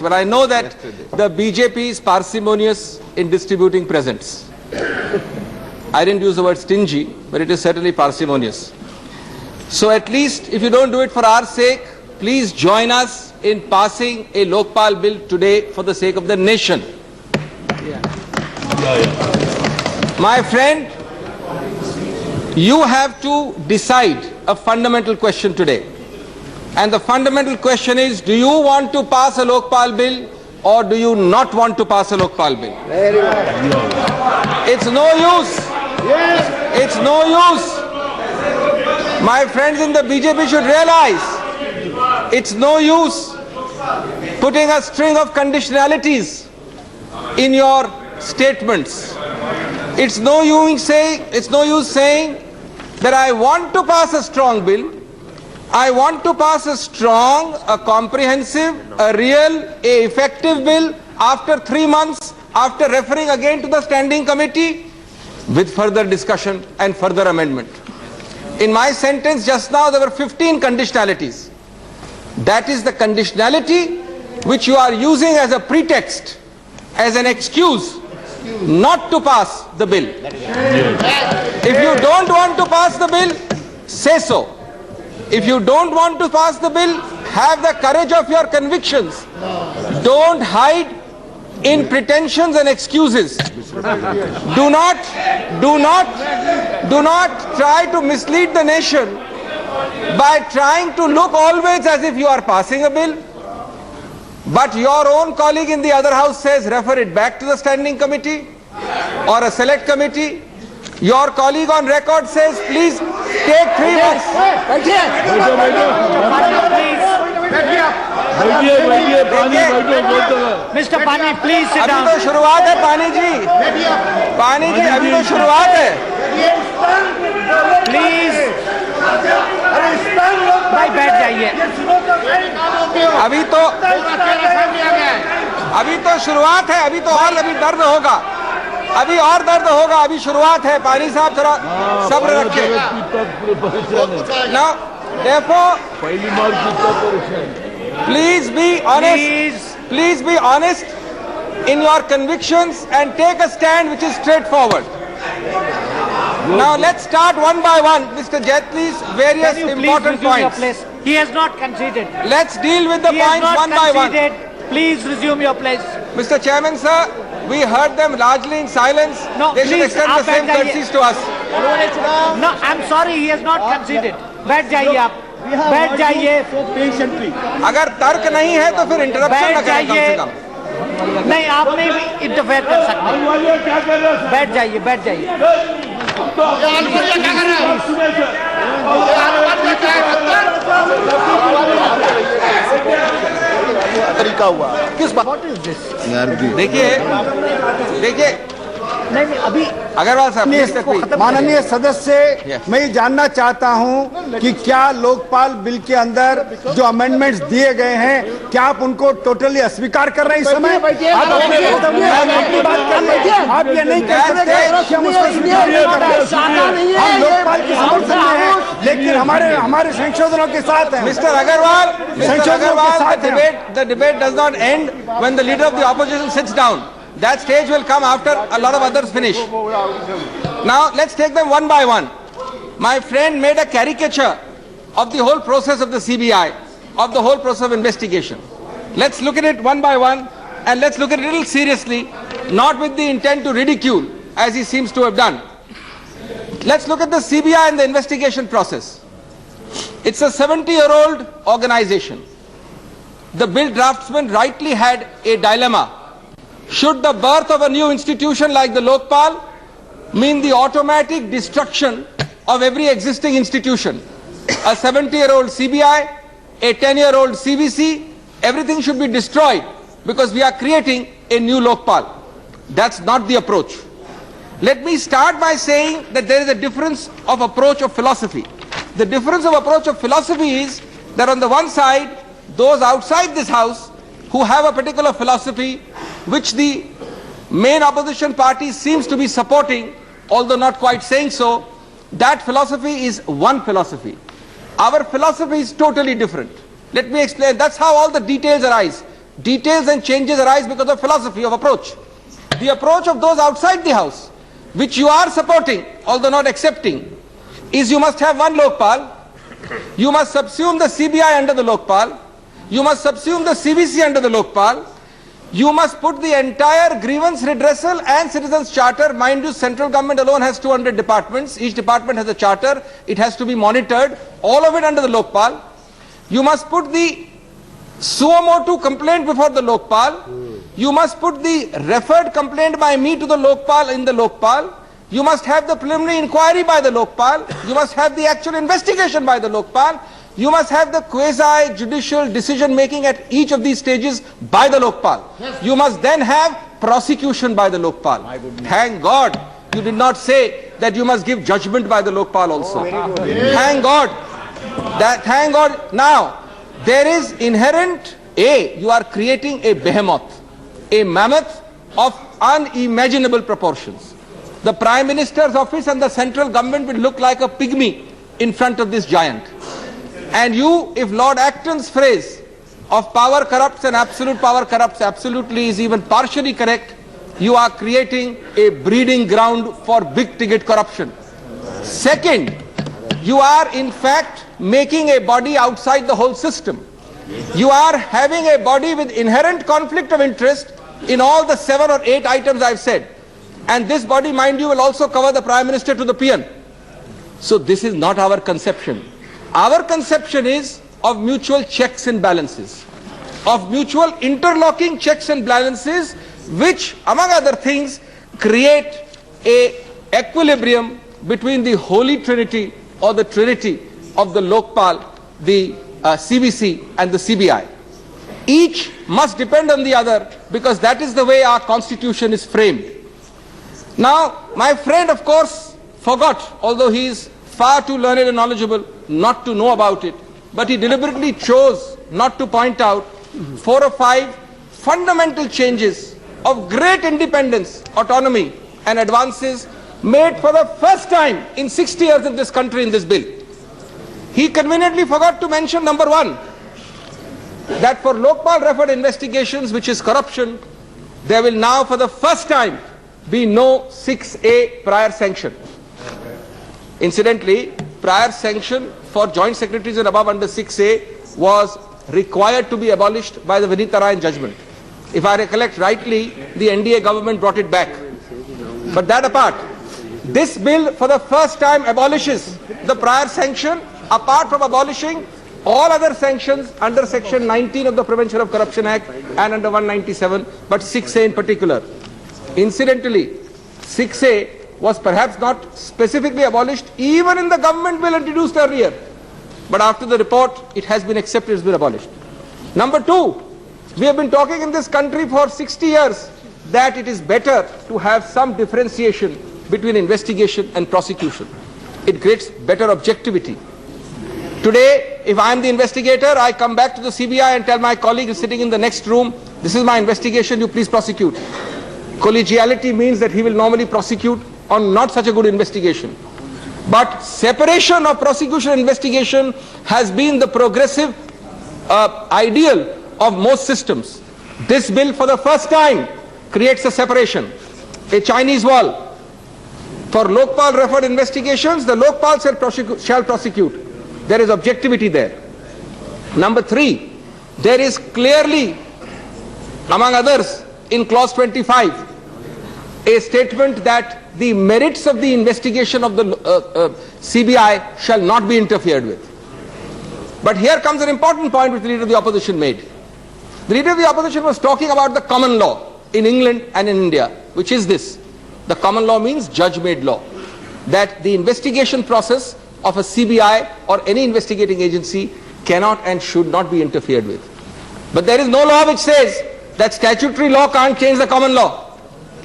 But I know that the BJP is parsimonious in distributing presents. I didn't use the word stingy, but it is certainly parsimonious. So at least if you don't do it for our sake, please join us in passing a Lokpal bill today for the sake of the nation. My friend, you have to decide a fundamental question today. And the fundamental question is, do you want to pass a Lokpal bill or do you not want to pass a Lokpal bill? Very well. It's no use. Yes. It's no use. My friends in the BJP should realize it's no use putting a string of conditionalities in your statements. It's no use saying that I want to pass a strong bill. I want to pass a strong, a comprehensive, a real, a effective bill after 3 months, after referring again to the standing committee with further discussion and further amendment. In my sentence just now there were 15 conditionalities. That is the conditionality which you are using as a pretext, as an excuse not to pass the bill. If you don't want to pass the bill, say so. If you don't want to pass the bill, have the courage of your convictions. Don't hide in pretensions and excuses. Do not try to mislead the nation by trying to look always as if you are passing a bill. But your own colleague in the other house says refer it back to the standing committee or a select committee. Your colleague on record says please take 3 months. Mr. Pani, please sit down. अभी तो शुरुआत है पानी जी अभी तो शुरुआत है. Please. भाई बैठ जाइए. अभी तो शुरुआत है. अभी दर्द होगा. अभी और दर्द होगा. अभी शुरुआत है. पानी साहब थोड़ा सब्र रखिए. Now, therefore, please be honest. Please be honest in your convictions and take a stand which is straightforward. Now let's start one by one, Mr. Jaitley's various important points. He has not conceded. Let's deal with the points one by one. Please resume your place. Mr. Chairman, sir, we heard them largely in silence. No, they should please, extend the same courtesies to us. No, I'm sorry, he has not conceded. बैठ जाइए आप. बैठ जाइए. अगर तर्क नहीं है तो फिर इंटरप्शन न करें कम से कम. नहीं, आप नहीं इंटरफेयर कर सकते. बैठ जाइए. तरीका हुआ किस बात? What is this? देखिए नहीं अभी अग्रवाल साहब, माननीय सदस्य, मैं ये जानना चाहता हूं कि क्या लोकपाल बिल के अंदर जो अमेंडमेंट्स दिए गए हैं, क्या आप उनको टोटली अस्वीकार कर रहे हैं इस समय? आप ये नहीं कह सकते कि हम उसको स्वीकार नहीं कर रहे. हम लोकपाल के समर्थन में हैं, लेकिन हमारे संशोधनों के साथ हैं. Mr. Agarwal, the debate does not end when the leader of the opposition sits down. That stage will come after a lot of others finish. Now let's take them one by one. My friend made a caricature of the whole process of the CBI, of the whole process of investigation. Let's look at it one by one and let's look at it a little seriously, not with the intent to ridicule as he seems to have done. Let's look at the CBI and the investigation process. It's a 70-year-old organization. The bill draftsman rightly had a dilemma. Should the birth of a new institution like the Lokpal mean the automatic destruction of every existing institution? A 70-year-old CBI, a 10-year-old CVC, everything should be destroyed because we are creating a new Lokpal. That's not the approach. Let me start by saying that there is a difference of approach of philosophy. The difference of approach of philosophy is that on the one side, those outside this house who have a particular philosophy which the main opposition party seems to be supporting, although not quite saying so, that philosophy is one philosophy. Our philosophy is totally different. Let me explain. That's how all the details arise. Details and changes arise because of philosophy of approach. The approach of those outside the house, which you are supporting, although not accepting, is you must have one Lokpal, you must subsume the CBI under the Lokpal, you must subsume the CVC under the Lokpal, you must put the entire grievance redressal and citizens charter. Mind you, central government alone has 200 departments, each department has a charter, it has to be monitored, all of it under the Lokpal. You must put the suo motu complaint before the Lokpal, you must put the referred complaint by me to the Lokpal in the Lokpal, you must have the preliminary inquiry by the Lokpal, you must have the actual investigation by the Lokpal, you must have the quasi-judicial decision making at each of these stages by the Lokpal. Yes. You must then have prosecution by the Lokpal. Thank God you did not say that you must give judgment by the Lokpal also. Thank God. Thank God. Now, there is inherent, you are creating a behemoth, a mammoth of unimaginable proportions. The Prime Minister's office and the central government will look like a pygmy in front of this giant. And you, if Lord Acton's phrase of power corrupts and absolute power corrupts absolutely is even partially correct, you are creating a breeding ground for big ticket corruption. Second, you are in fact making a body outside the whole system. You are having a body with inherent conflict of interest in all the 7 or 8 items I've said. And this body, mind you, will also cover the Prime Minister to the peon. So this is not our conception. Our conception is of mutual checks and balances, of mutual interlocking checks and balances, which, among other things, create a equilibrium between the holy trinity or the trinity of the Lokpal, the CVC and the CBI. Each must depend on the other because that is the way our constitution is framed. Now, my friend, of course, forgot, although he is far too learned and knowledgeable, not to know about it, but he deliberately chose not to point out 4 or 5 fundamental changes of great independence, autonomy and advances made for the first time in 60 years in this country in this bill. He conveniently forgot to mention number 1, that for Lokpal referred investigations, which is corruption, there will now for the first time be no 6A prior sanction. Incidentally, prior sanction for joint secretaries and above under 6A was required to be abolished by the Vinitarayan judgment. If I recollect rightly, the NDA government brought it back. But that apart, this bill for the first time abolishes the prior sanction, apart from abolishing all other sanctions under section 19 of the Prevention of Corruption Act and under 197, but 6A in particular. Incidentally, 6A was perhaps not specifically abolished even in the government bill introduced earlier. But after the report, it has been accepted, it has been abolished. Number 2, we have been talking in this country for 60 years that it is better to have some differentiation between investigation and prosecution. It creates better objectivity. Today, if I am the investigator, I come back to the CBI and tell my colleague sitting in the next room, this is my investigation, you please prosecute. Collegiality means that he will normally prosecute on not such a good investigation. But separation of prosecution and investigation has been the progressive ideal of most systems. This bill for the first time creates a separation, a Chinese wall. For Lokpal referred investigations, the Lokpal shall prosecute. There is objectivity there. Number 3, there is clearly, among others, in clause 25, a statement that the merits of the investigation of the CBI shall not be interfered with. But here comes an important point which the Leader of the Opposition made. The Leader of the Opposition was talking about the common law in England and in India, which is this. The common law means judge-made law. That the investigation process of a CBI or any investigating agency cannot and should not be interfered with. But there is no law which says that statutory law can't change the common law.